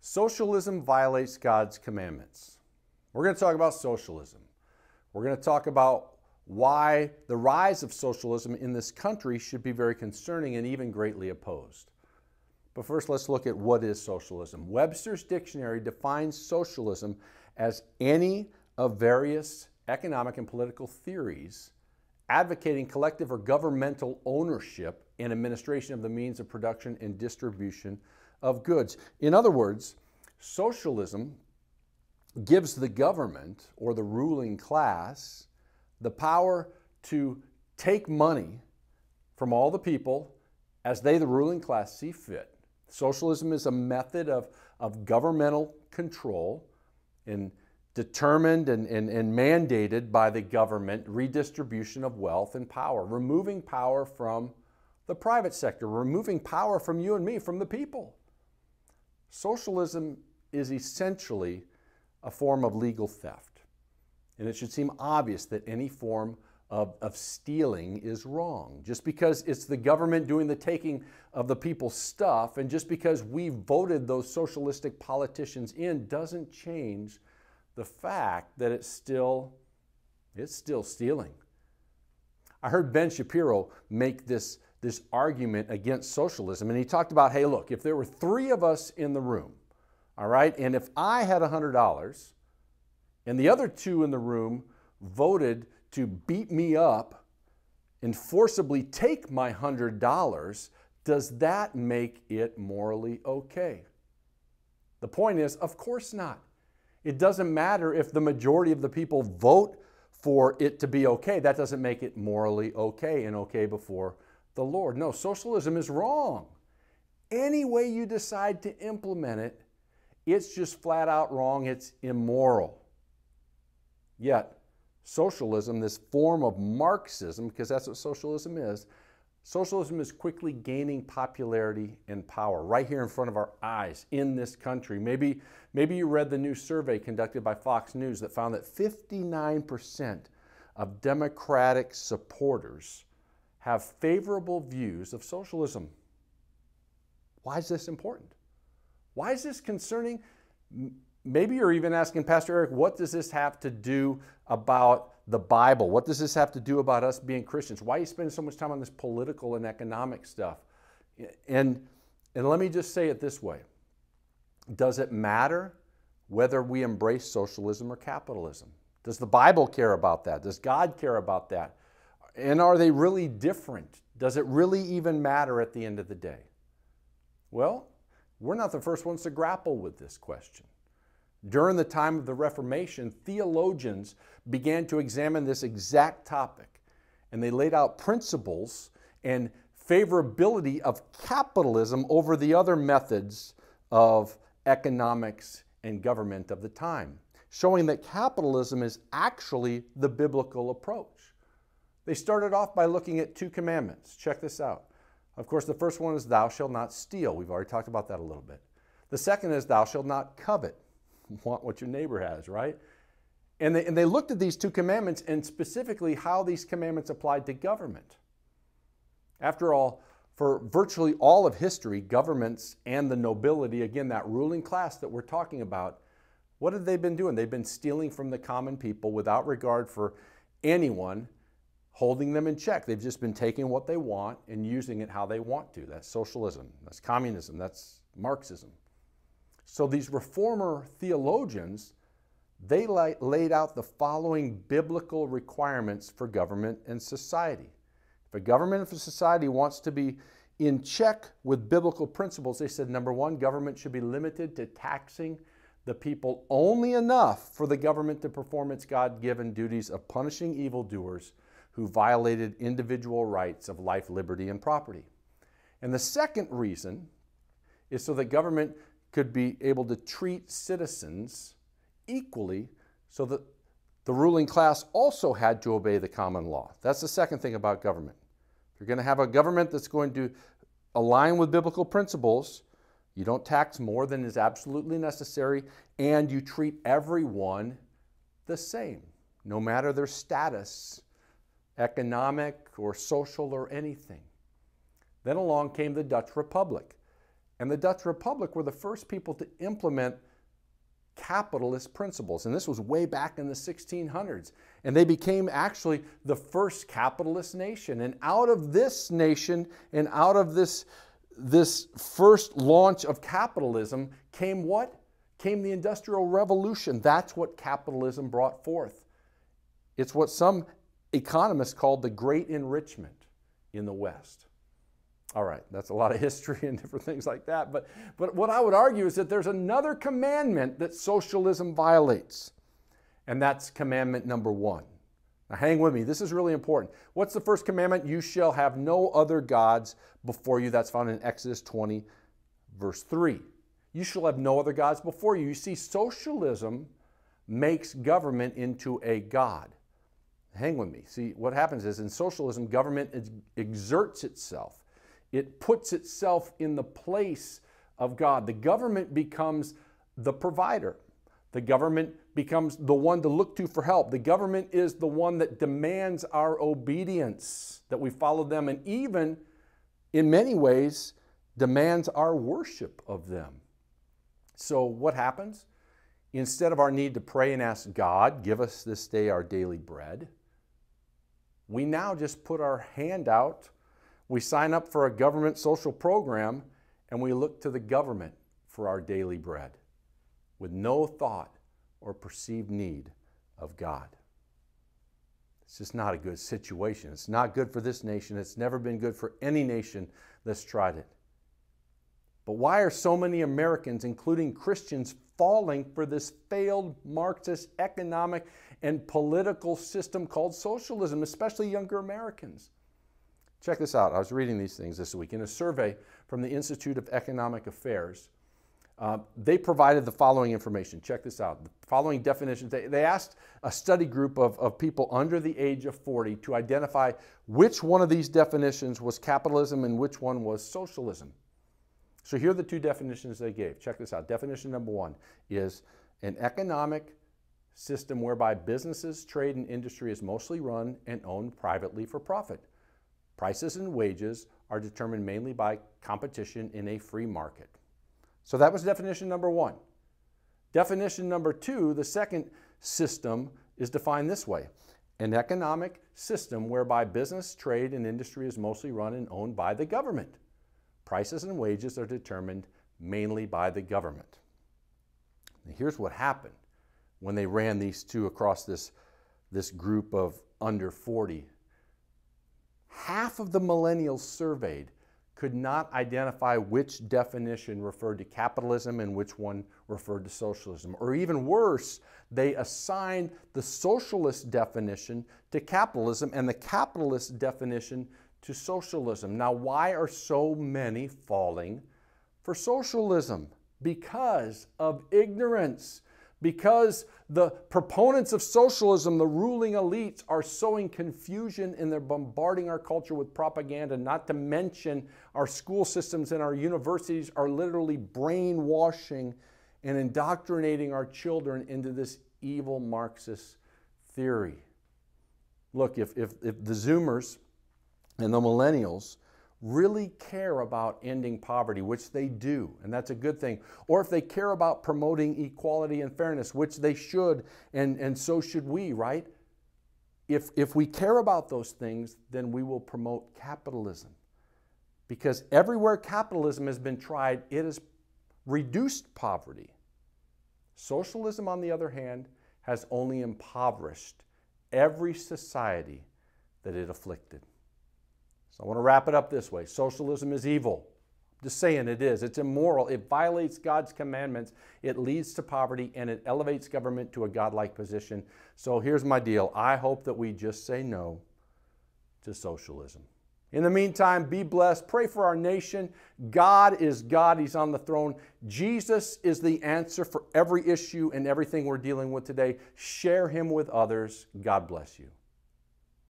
Socialism violates God's commandments. We're going to talk about socialism. We're going to talk about why the rise of socialism in this country should be very concerning and even greatly opposed. But first, let's look at what is socialism. Webster's dictionary defines socialism as any of various economic and political theories advocating collective or governmental ownership and administration of the means of production and distribution of goods. In other words, socialism gives the government or the ruling class the power to take money from all the people as they, the ruling class, see fit. Socialism is a method of governmental control and determined and mandated by the government redistribution of wealth and power, removing power from the private sector, removing power from you and me, from the people. Socialism is essentially a form of legal theft. And it should seem obvious that any form of stealing is wrong. Just because it's the government doing the taking of the people's stuff, and just because we voted those socialistic politicians in, doesn't change the fact that it's still stealing. I heard Ben Shapiro make this argument against socialism, and he talked about, hey, look, if there were three of us in the room, all right, and if I had $100 and the other two in the room voted to beat me up and forcibly take my $100, does that make it morally okay? The point is, of course not. It doesn't matter if the majority of the people vote for it to be okay. That doesn't make it morally okay and okay before the Lord. No, socialism is wrong. Any way you decide to implement it, it's just flat out wrong. It's immoral. Yet, socialism, this form of Marxism, because that's what socialism is quickly gaining popularity and power right here in front of our eyes in this country. Maybe you read the new survey conducted by Fox News that found that 59% of Democratic supporters have favorable views of socialism. Why is this important? Why is this concerning? Maybe you're even asking, Pastor Eric, what does this have to do about the Bible? What does this have to do about us being Christians? Why are you spending so much time on this political and economic stuff? And let me just say it this way. Does it matter whether we embrace socialism or capitalism? Does the Bible care about that? Does God care about that? And are they really different? Does it really even matter at the end of the day? Well, we're not the first ones to grapple with this question. During the time of the Reformation, theologians began to examine this exact topic, and they laid out principles and favorability of capitalism over the other methods of economics and government of the time, showing that capitalism is actually the biblical approach. They started off by looking at two commandments. Check this out. Of course, the first one is thou shalt not steal. We've already talked about that a little bit. The second is thou shalt not covet. Want what your neighbor has, right? And they looked at these two commandments and specifically how these commandments applied to government. After all, for virtually all of history, governments and the nobility, again, that ruling class that we're talking about, what have they been doing? They've been stealing from the common people without regard for anyone holding them in check. They've just been taking what they want and using it how they want to. That's socialism, that's communism, that's Marxism. So these reformer theologians, they laid out the following biblical requirements for government and society. If a government and a society wants to be in check with biblical principles, they said, number one, government should be limited to taxing the people only enough for the government to perform its God-given duties of punishing evildoers who violated individual rights of life, liberty, and property. And the second reason is so that government could be able to treat citizens equally so that the ruling class also had to obey the common law. That's the second thing about government. If you're going to have a government that's going to align with biblical principles, you don't tax more than is absolutely necessary, and you treat everyone the same, no matter their status, economic or social or anything. Then along came the Dutch Republic. And the Dutch Republic were the first people to implement capitalist principles. And this was way back in the 1600s. And they became actually the first capitalist nation. And out of this nation and out of this first launch of capitalism came what? Came the Industrial Revolution. That's what capitalism brought forth. It's what some economists called the Great Enrichment in the West. All right, that's a lot of history and different things like that. But what I would argue is that there's another commandment that socialism violates, and that's Commandment Number One. Now hang with me, this is really important. What's the first commandment? You shall have no other gods before you. That's found in Exodus 20, verse 3. You shall have no other gods before you. You see, socialism makes government into a god. Hang with me. See, what happens is in socialism, government exerts itself. It puts itself in the place of God. The government becomes the provider. The government becomes the one to look to for help. The government is the one that demands our obedience, that we follow them, and even, in many ways, demands our worship of them. So what happens? Instead of our need to pray and ask God, give us this day our daily bread, we now just put our hand out. We sign up for a government social program, and we look to the government for our daily bread with no thought or perceived need of God. It's just not a good situation. It's not good for this nation. It's never been good for any nation that's tried it. But why are so many Americans, including Christians, falling for this failed Marxist economic and political system called socialism, especially younger Americans? Check this out. I was reading these things this week. In a survey from the Institute of Economic Affairs, they provided the following information. Check this out. The following definitions. They asked a study group of people under the age of 40 to identify which one of these definitions was capitalism and which one was socialism. So here are the two definitions they gave. Check this out. Definition number one is an economic system whereby businesses, trade, and industry is mostly run and owned privately for profit. Prices and wages are determined mainly by competition in a free market. So that was definition number one. Definition number two, the second system, is defined this way. An economic system whereby business, trade, and industry is mostly run and owned by the government. Prices and wages are determined mainly by the government. Now here's what happened when they ran these two across this group of under 40. Half of the millennials surveyed could not identify which definition referred to capitalism and which one referred to socialism. Or even worse, they assigned the socialist definition to capitalism and the capitalist definition to socialism. Now, why are so many falling for socialism? Because of ignorance. Because the proponents of socialism, the ruling elites, are sowing confusion and they're bombarding our culture with propaganda, not to mention our school systems and our universities are literally brainwashing and indoctrinating our children into this evil Marxist theory. Look, if the Zoomers and the millennials really care about ending poverty, which they do, and that's a good thing, or if they care about promoting equality and fairness, which they should, and so should we, right? If we care about those things, then we will promote capitalism. Because everywhere capitalism has been tried, it has reduced poverty. Socialism, on the other hand, has only impoverished every society that it afflicted. So I want to wrap it up this way. Socialism is evil. Just saying it is. It's immoral. It violates God's commandments. It leads to poverty, and it elevates government to a godlike position. So here's my deal. I hope that we just say no to socialism. In the meantime, be blessed. Pray for our nation. God is God. He's on the throne. Jesus is the answer for every issue and everything we're dealing with today. Share Him with others. God bless you.